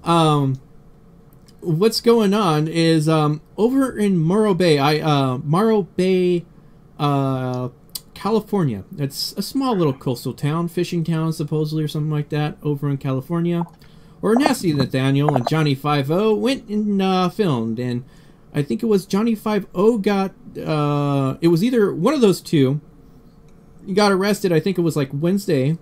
What's going on is over in Morro Bay, California. It's a small little coastal town, fishing town supposedly or something like that over in California. Or Nasty Nathaniel and Johnny 5-0 went and filmed, and I think it was Johnny 5-0 got, it was either one of those two. He got arrested, I think it was like Wednesday.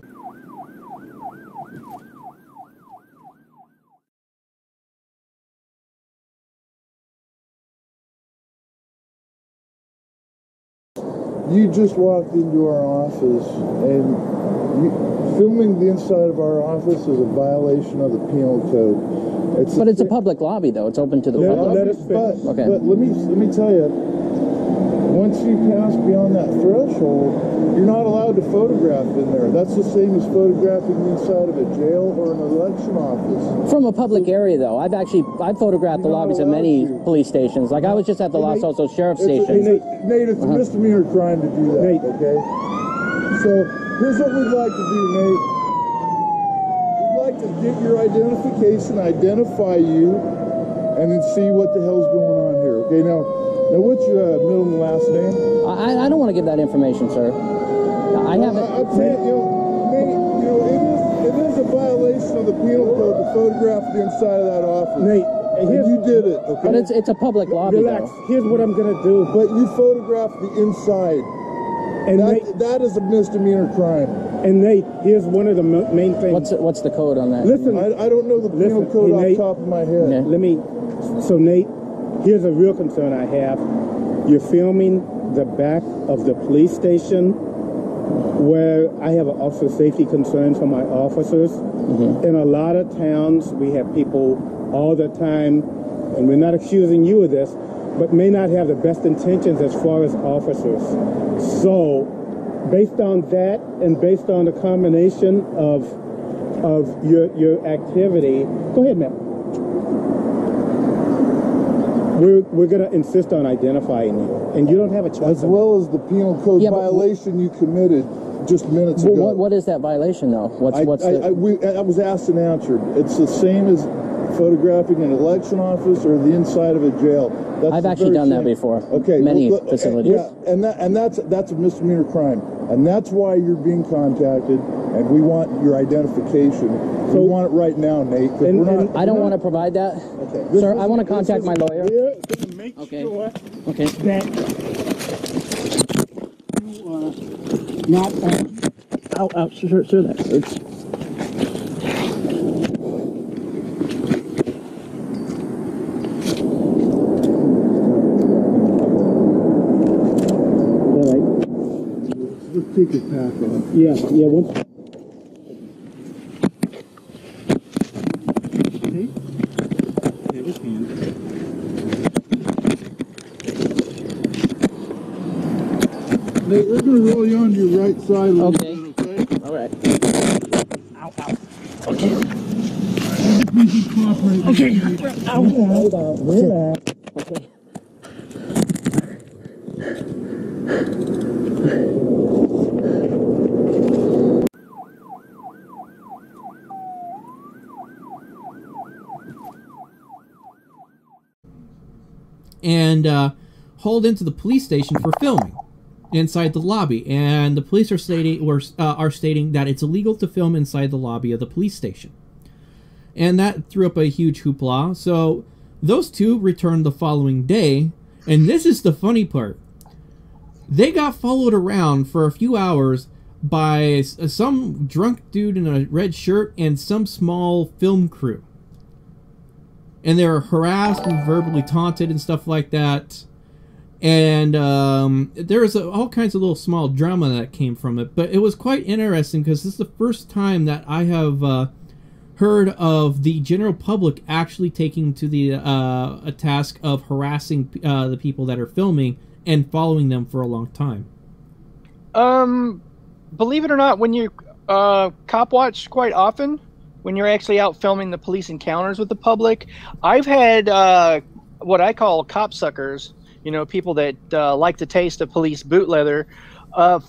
You just walked into our office, and filming the inside of our office is a violation of the penal code. It's a public lobby, though. It's open to the public. But let me tell you, once you pass beyond that threshold, you're not allowed to photograph in there. That's the same as photographing inside of a jail or an election office. From a public area, though, I've photographed the lobbies of many police stations. Like I was just at the Los Altos Sheriff's Station. Nate, it's a misdemeanor crime to do that. Nate. Okay. So here's what we'd like to do, Nate. We'd like to get your identification, identify you, and then see what the hell's going on here. Okay. Now what's your middle and last name? I don't want to give that information, sir. I haven't. I'm saying, Nate, it is a violation of the penal code to photograph the inside of that office. Nate, and you did it, okay? But it's a public lobby, Relax. though. Here's what I'm gonna do. But you photographed the inside, and that is a misdemeanor crime. And Nate, here's one of the main things. What's the code on that? Listen, I don't know the penal code off the top of my head. Yeah. So Nate, here's a real concern I have. You're filming the back of the police station where I have an officer safety concern for my officers. Mm-hmm. In a lot of towns, we have people all the time, and we're not accusing you of this, but may not have the best intentions as far as officers. So, based on that, and based on the combination of your activity, go ahead, ma'am. We're going to insist on identifying you, and you don't have a choice. As well as the penal code violation you committed just minutes ago. What is that violation, though? I was asked and answered. It's the same as photographing an election office or the inside of a jail. I've actually done that before. Okay, many facilities. Yeah, and that's a misdemeanor crime, and that's why you're being contacted, and we want your identification. So we want it right now, Nate. I don't want to provide that, sir. I want to contact my lawyer. Make okay. Sure okay. That you are not. Sure, that hurts. Let's take his pack off. Yeah. Once. Nate, we're going to roll you on your right side a little bit, okay? All right. Ow. Okay. Okay. Ow. Hold on. Relax. Okay. And hauled into the police station for filming inside the lobby, and the police are stating that it's illegal to film inside the lobby of the police station, and that threw up a huge hoopla. So those two returned the following day, and this is the funny part. They got followed around for a few hours by some drunk dude in a red shirt and some small film crew. And they were harassed and verbally taunted and stuff like that. And there was all kinds of little small drama that came from it. But it was quite interesting because this is the first time that I have heard of the general public actually taking to the a task of harassing the people that are filming and following them for a long time. Believe it or not, when you cop watch quite often, when you're actually out filming the police encounters with the public, I've had what I call cop suckers, you know, people that like the taste of police boot leather,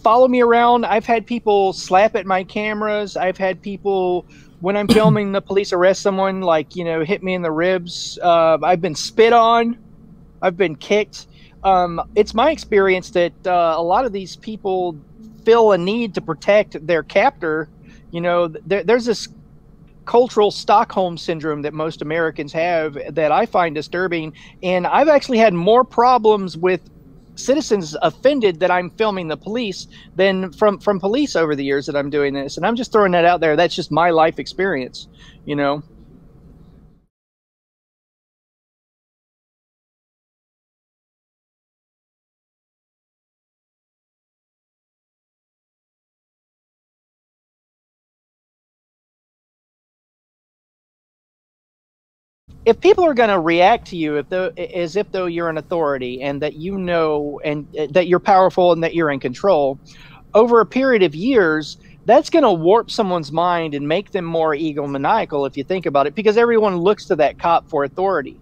follow me around. I've had people slap at my cameras. I've had people when I'm filming the police arrest someone, like, you know, hit me in the ribs. I've been spit on. I've been kicked. It's my experience that a lot of these people feel a need to protect their captor. You know, there's this cultural Stockholm syndrome that most Americans have that I find disturbing. And I've actually had more problems with citizens offended that I'm filming the police than from police over the years that I'm doing this. And I'm just throwing that out there. That's just my life experience, you know. If people are going to react to you as if though you're an authority and that you know and that you're powerful and that you're in control over a period of years, that's going to warp someone's mind and make them more egomaniacal if you think about it, because everyone looks to that cop for authority,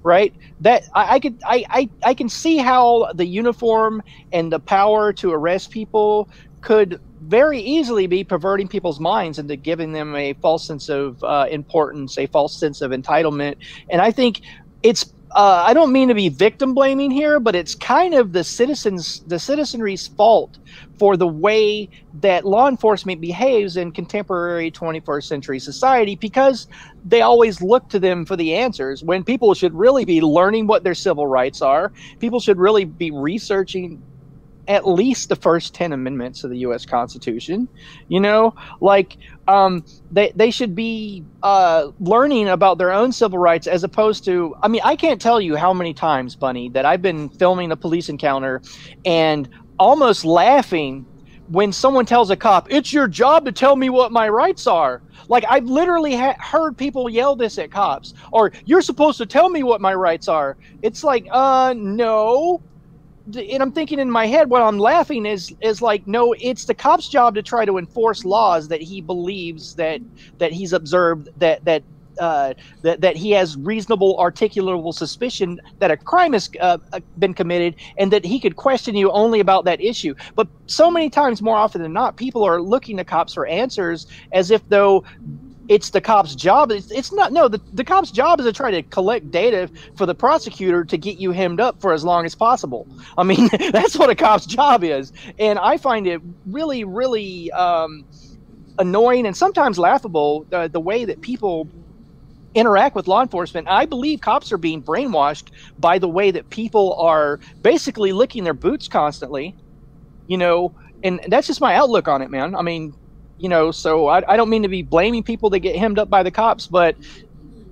right? That I can see how the uniform and the power to arrest people could very easily be perverting people's minds into giving them a false sense of importance, a false sense of entitlement. And I think it's I don't mean to be victim blaming here, but it's kind of the citizenry's fault for the way that law enforcement behaves in contemporary 21st century society, because they always look to them for the answers when people should really be learning what their civil rights are. People should really be researching at least the first 10 amendments of the U.S. Constitution, you know, like they should be learning about their own civil rights, as opposed to, I mean, I can't tell you how many times, Bunny, that I've been filming a police encounter and almost laughing when someone tells a cop, "It's your job to tell me what my rights are." Like, I've literally heard people yell this at cops, or "You're supposed to tell me what my rights are." It's like, no. And I'm thinking in my head, what I'm laughing is like, no, it's the cop's job to try to enforce laws that he believes that he's observed, that he has reasonable articulable suspicion that a crime has been committed, and that he could question you only about that issue. But so many times, more often than not, people are looking to cops for answers as if though it's the cop's job. It's not. No, the cop's job is to try to collect data for the prosecutor to get you hemmed up for as long as possible. I mean, that's what a cop's job is. And I find it really, really annoying and sometimes laughable, the way that people interact with law enforcement. I believe cops are being brainwashed by the way that people are basically licking their boots constantly, you know, and that's just my outlook on it, man. I mean, you know, so I don't mean to be blaming people that get hemmed up by the cops, but,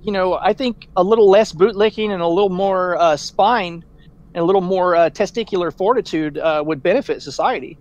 you know, I think a little less bootlicking and a little more spine and a little more testicular fortitude would benefit society.